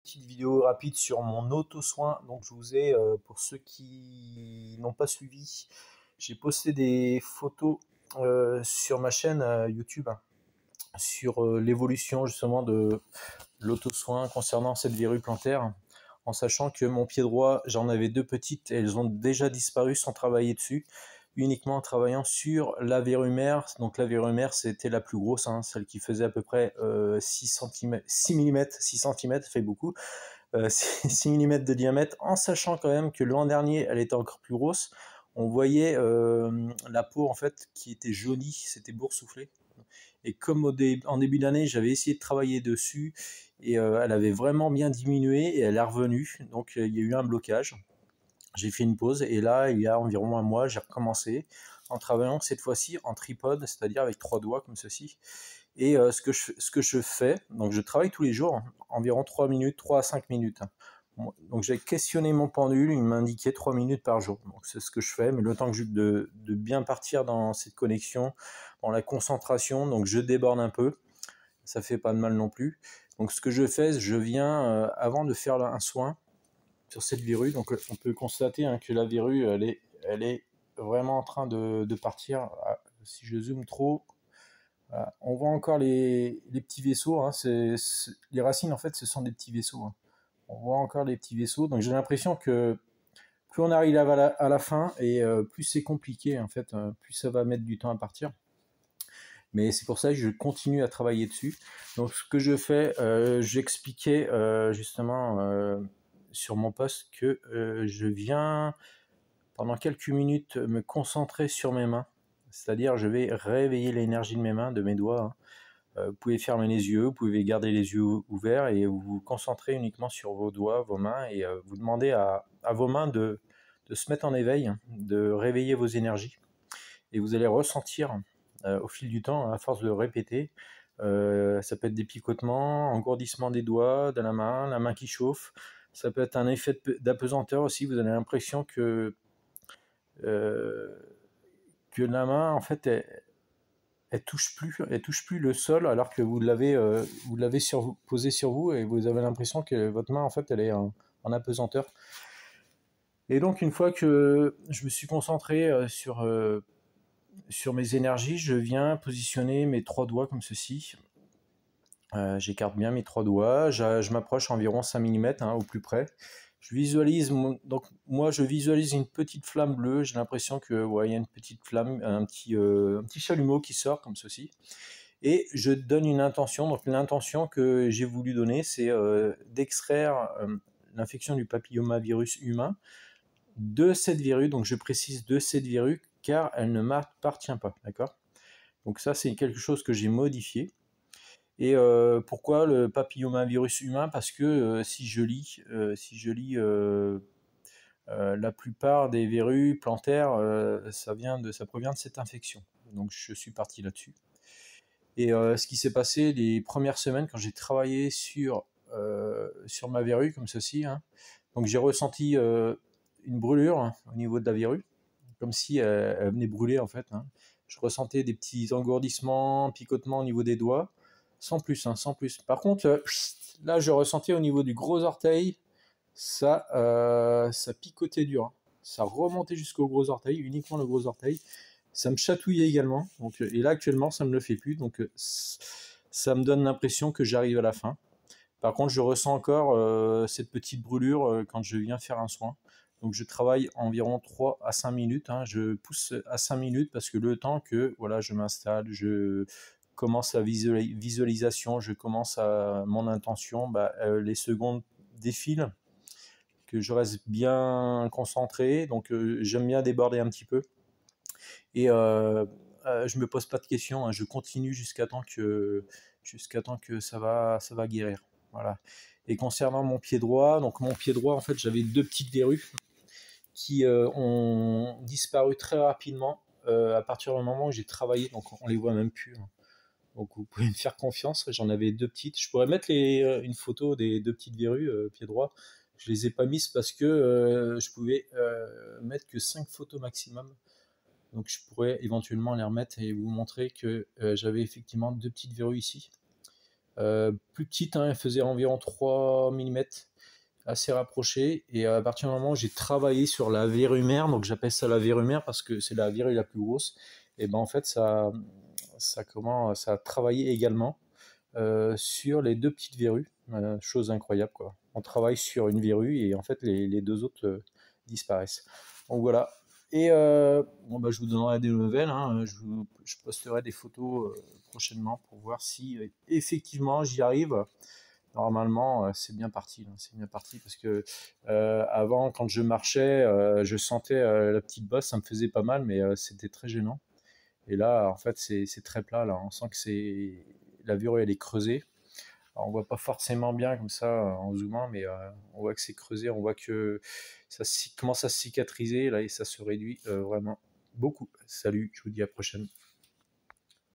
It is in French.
petite vidéo rapide sur mon auto-soin. Donc je vous ai, pour ceux qui n'ont pas suivi, j'ai posté des photos sur ma chaîne YouTube hein, sur l'évolution justement de l'auto-soin concernant cette verrue plantaire, en sachant que mon pied droit, j'en avais deux petites et elles ont déjà disparu sans travailler dessus, uniquement en travaillant sur la verrue mère. Donc la verrue mère, c'était la plus grosse, hein, celle qui faisait à peu près 6 cm, 6 mm, 6 cm, ça fait beaucoup, 6 mm de diamètre, en sachant quand même que l'an dernier, elle était encore plus grosse. On voyait la peau en fait qui était jaunie, c'était boursouflé. Et comme en début d'année, j'avais essayé de travailler dessus et elle avait vraiment bien diminué et elle est revenue. Donc il y a eu un blocage. J'ai fait une pause et là, il y a environ un mois, j'ai recommencé en travaillant cette fois-ci en tripode, c'est-à-dire avec 3 doigts comme ceci. Et ce que je fais, donc je travaille tous les jours, hein, environ 3 minutes, 3 à 5 minutes. Donc j'ai questionné mon pendule, il m'indiquait 3 minutes par jour. Donc c'est ce que je fais, mais le temps que de bien partir dans cette connexion, dans la concentration, donc je déborde un peu, ça fait pas de mal non plus. Donc ce que je fais, je viens, avant de faire un soin sur cette verrue, donc on peut constater hein, que la verrue, elle est vraiment en train de partir. Ah, si je zoome trop, voilà. On voit encore les petits vaisseaux, hein, les racines en fait ce sont des petits vaisseaux, hein. On voit encore les petits vaisseaux, donc j'ai l'impression que plus on arrive à la fin et plus c'est compliqué en fait, plus ça va mettre du temps à partir. Mais c'est pour ça que je continue à travailler dessus. Donc ce que je fais, j'expliquais justement sur mon post que je viens pendant quelques minutes me concentrer sur mes mains. C'est-à-dire je vais réveiller l'énergie de mes mains, de mes doigts, hein. Vous pouvez fermer les yeux, vous pouvez garder les yeux ouverts et vous vous concentrez uniquement sur vos doigts, vos mains, et vous demandez à vos mains de se mettre en éveil, de réveiller vos énergies. Et vous allez ressentir au fil du temps, à force de répéter, ça peut être des picotements, engourdissement des doigts, de la main qui chauffe. Ça peut être un effet d'apesanteur aussi, vous avez l'impression euh, que la main, en fait, elle touche plus le sol alors que vous l'avez posé sur vous et vous avez l'impression que votre main en fait elle est en apesanteur. Et donc une fois que je me suis concentré sur mes énergies, je viens positionner mes 3 doigts comme ceci. J'écarte bien mes 3 doigts, je m'approche environ 5 mm hein, au plus près. Je visualise, donc moi je visualise une petite flamme bleue, j'ai l'impression que ouais, il y a une petite flamme, un petit chalumeau qui sort comme ceci. Et je donne une intention, donc l'intention que j'ai voulu donner, c'est d'extraire l'infection du papillomavirus humain de cette verrue, donc je précise de cette verrue, car elle ne m'appartient pas, d'accord? Donc ça c'est quelque chose que j'ai modifié. Et pourquoi le papillomavirus humain? Parce que si je lis la plupart des verrues plantaires, ça provient de cette infection. Donc je suis parti là-dessus. Et ce qui s'est passé les premières semaines quand j'ai travaillé sur ma verrue comme ceci, hein, donc j'ai ressenti une brûlure hein, au niveau de la verrue, comme si elle venait brûler en fait, hein. Je ressentais des petits engourdissements, picotements au niveau des doigts, sans plus, hein, sans plus. Par contre, là, je ressentais au niveau du gros orteil, ça picotait dur, hein. Ça remontait jusqu'au gros orteil, uniquement le gros orteil. Ça me chatouillait également. Donc, et là, actuellement, ça ne me le fait plus. Donc, ça me donne l'impression que j'arrive à la fin. Par contre, je ressens encore cette petite brûlure quand je viens faire un soin. Donc je travaille environ 3 à 5 minutes, hein. Je pousse à 5 minutes parce que le temps que voilà, je m'installe, je commence la visualisation, je commence à mon intention, les secondes défilent, que je reste bien concentré. Donc j'aime bien déborder un petit peu. Et je me pose pas de questions, hein. Je continue jusqu'à temps que ça va guérir. Voilà. Et concernant mon pied droit, donc mon pied droit, en fait, j'avais deux petites verrues qui ont disparu très rapidement à partir du moment où j'ai travaillé, donc on les voit même plus, hein. Donc vous pouvez me faire confiance, j'en avais deux petites. Je pourrais mettre une photo des deux petites verrues pied droit. Je les ai pas mises parce que je pouvais mettre que 5 photos maximum. Donc je pourrais éventuellement les remettre et vous montrer que j'avais effectivement deux petites verrues ici. plus petite, hein, elle faisait environ 3 mm, assez rapprochée. Et à partir du moment où j'ai travaillé sur la verrue mère, donc j'appelle ça la verrue mère parce que c'est la verrue la plus grosse, et ben en fait ça a travaillé également sur les deux petites verrues, chose incroyable quoi. On travaille sur une verrue et en fait les deux autres disparaissent. Donc voilà. Et bon, bah, je vous donnerai des nouvelles, hein. Je posterai des photos prochainement pour voir si effectivement j'y arrive. Normalement, c'est bien parti, là. C'est bien parti parce que avant, quand je marchais, je sentais la petite bosse, ça me faisait pas mal, mais c'était très gênant. Et là, en fait, c'est très plat. Là, on sent que c'est la verrue, elle est creusée. Alors, on voit pas forcément bien comme ça en zoomant, mais on voit que c'est creusé. On voit que commence à cicatriser là et ça se réduit vraiment beaucoup. Salut, je vous dis à la prochaine.